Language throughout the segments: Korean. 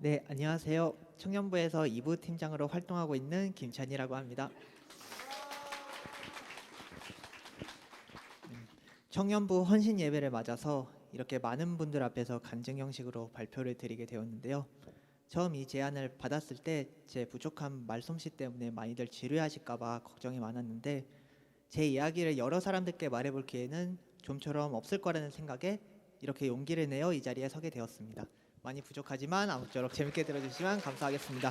네, 안녕하세요. 청년부에서 2부 팀장으로 활동하고 있는 김찬이라고 합니다. 청년부 헌신 예배를 맞아서 이렇게 많은 분들 앞에서 간증 형식으로 발표를 드리게 되었는데요. 처음 이 제안을 받았을 때 제 부족한 말솜씨 때문에 많이들 지루해하실까 봐 걱정이 많았는데, 제 이야기를 여러 사람들께 말해볼 기회는 좀처럼 없을 거라는 생각에 이렇게 용기를 내어 이 자리에 서게 되었습니다. 많이 부족하지만 아무쪼록 재밌게 들어주시면 감사하겠습니다.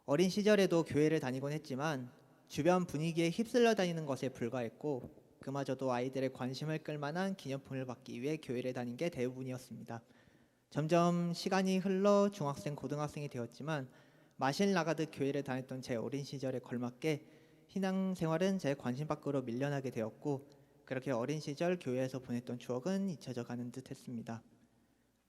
어린 시절에도 교회를 다니곤 했지만 주변 분위기에 휩쓸려 다니는 것에 불과했고, 그마저도 아이들의 관심을 끌만한 기념품을 받기 위해 교회를 다닌 게 대부분이었습니다. 점점 시간이 흘러 중학생, 고등학생이 되었지만 마실 나가듯 교회를 다녔던 제 어린 시절에 걸맞게 신앙생활은 제 관심 밖으로 밀려나게 되었고, 그렇게 어린 시절 교회에서 보냈던 추억은 잊혀져 가는 듯 했습니다.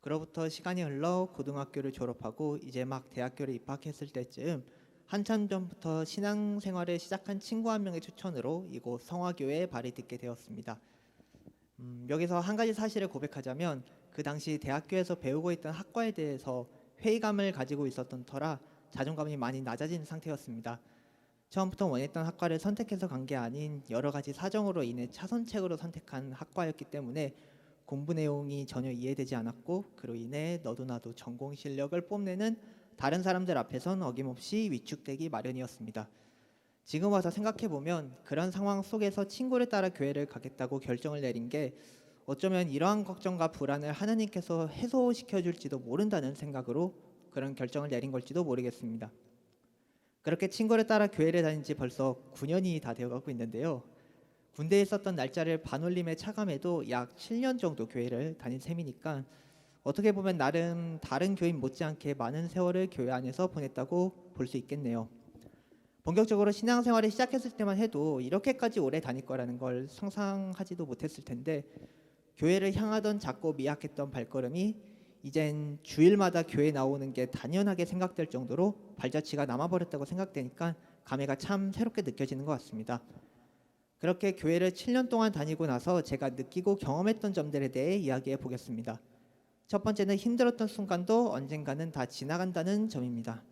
그로부터 시간이 흘러 고등학교를 졸업하고 이제 막 대학교를 입학했을 때쯤, 한참 전부터 신앙생활을 시작한 친구 한 명의 추천으로 이곳 성화교회에 발이 딛게 되었습니다. 여기서 한 가지 사실을 고백하자면, 그 당시 대학교에서 배우고 있던 학과에 대해서 회의감을 가지고 있었던 터라 자존감이 많이 낮아진 상태였습니다. 처음부터 원했던 학과를 선택해서 간 게 아닌 여러 가지 사정으로 인해 차선책으로 선택한 학과였기 때문에 공부 내용이 전혀 이해되지 않았고, 그로 인해 너도 나도 전공 실력을 뽐내는 다른 사람들 앞에선 어김없이 위축되기 마련이었습니다. 지금 와서 생각해보면 그런 상황 속에서 친구를 따라 교회를 가겠다고 결정을 내린 게 어쩌면 이러한 걱정과 불안을 하나님께서 해소시켜줄지도 모른다는 생각으로 그런 결정을 내린 걸지도 모르겠습니다. 그렇게 친구를 따라 교회를 다닌 지 벌써 9년이 다 되어가고 있는데요. 군대에 있었던 날짜를 반올림에 차감해도 약 7년 정도 교회를 다닌 셈이니까 어떻게 보면 나름 다른 교인 못지않게 많은 세월을 교회 안에서 보냈다고 볼 수 있겠네요. 본격적으로 신앙생활을 시작했을 때만 해도 이렇게까지 오래 다닐 거라는 걸 상상하지도 못했을 텐데, 교회를 향하던 작고 미약했던 발걸음이 이젠 주일마다 교회 나오는 게 당연하게 생각될 정도로 발자취가 남아버렸다고 생각되니까 감회가 참 새롭게 느껴지는 것 같습니다. 그렇게 교회를 7년 동안 다니고 나서 제가 느끼고 경험했던 점들에 대해 이야기해 보겠습니다. 첫 번째는 힘들었던 순간도 언젠가는 다 지나간다는 점입니다.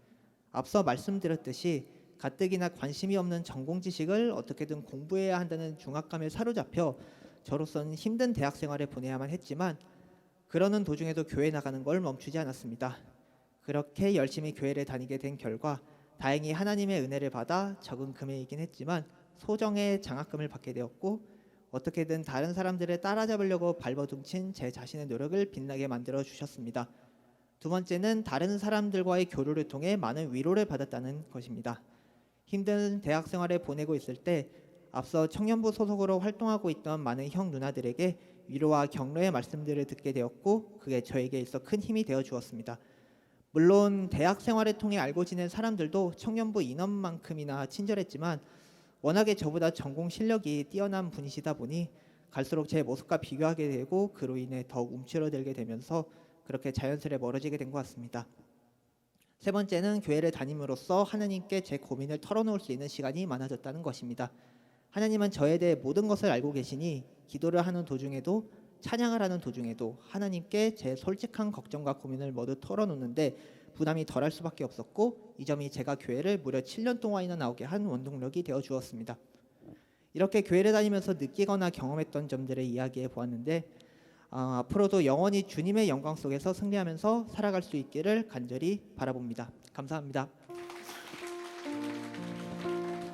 앞서 말씀드렸듯이 가뜩이나 관심이 없는 전공 지식을 어떻게든 공부해야 한다는 중압감에 사로잡혀 저로서는 힘든 대학 생활을 보내야만 했지만, 그러는 도중에도 교회 나가는 걸 멈추지 않았습니다. 그렇게 열심히 교회를 다니게 된 결과 다행히 하나님의 은혜를 받아 적은 금액이긴 했지만 소정의 장학금을 받게 되었고, 어떻게든 다른 사람들을 따라잡으려고 발버둥친 제 자신의 노력을 빛나게 만들어 주셨습니다. 두 번째는 다른 사람들과의 교류를 통해 많은 위로를 받았다는 것입니다. 힘든 대학 생활을 보내고 있을 때 앞서 청년부 소속으로 활동하고 있던 많은 형 누나들에게 위로와 격려의 말씀들을 듣게 되었고, 그게 저에게 있어 큰 힘이 되어 주었습니다. 물론 대학 생활을 통해 알고 지낸 사람들도 청년부 인원만큼이나 친절했지만 워낙에 저보다 전공 실력이 뛰어난 분이시다 보니 갈수록 제 모습과 비교하게 되고, 그로 인해 더욱 움츠러들게 되면서 그렇게 자연스레 멀어지게 된 것 같습니다. 세 번째는 교회를 다님으로써 하나님께 제 고민을 털어놓을 수 있는 시간이 많아졌다는 것입니다. 하나님은 저에 대해 모든 것을 알고 계시니 기도를 하는 도중에도 찬양을 하는 도중에도 하나님께 제 솔직한 걱정과 고민을 모두 털어놓는데 부담이 덜할 수밖에 없었고, 이 점이 제가 교회를 무려 7년 동안이나 나오게 한 원동력이 되어 주었습니다. 이렇게 교회를 다니면서 느끼거나 경험했던 점들을 이야기해 보았는데, 앞으로도 영원히 주님의 영광 속에서 승리하면서 살아갈 수 있기를 간절히 바라봅니다. 감사합니다.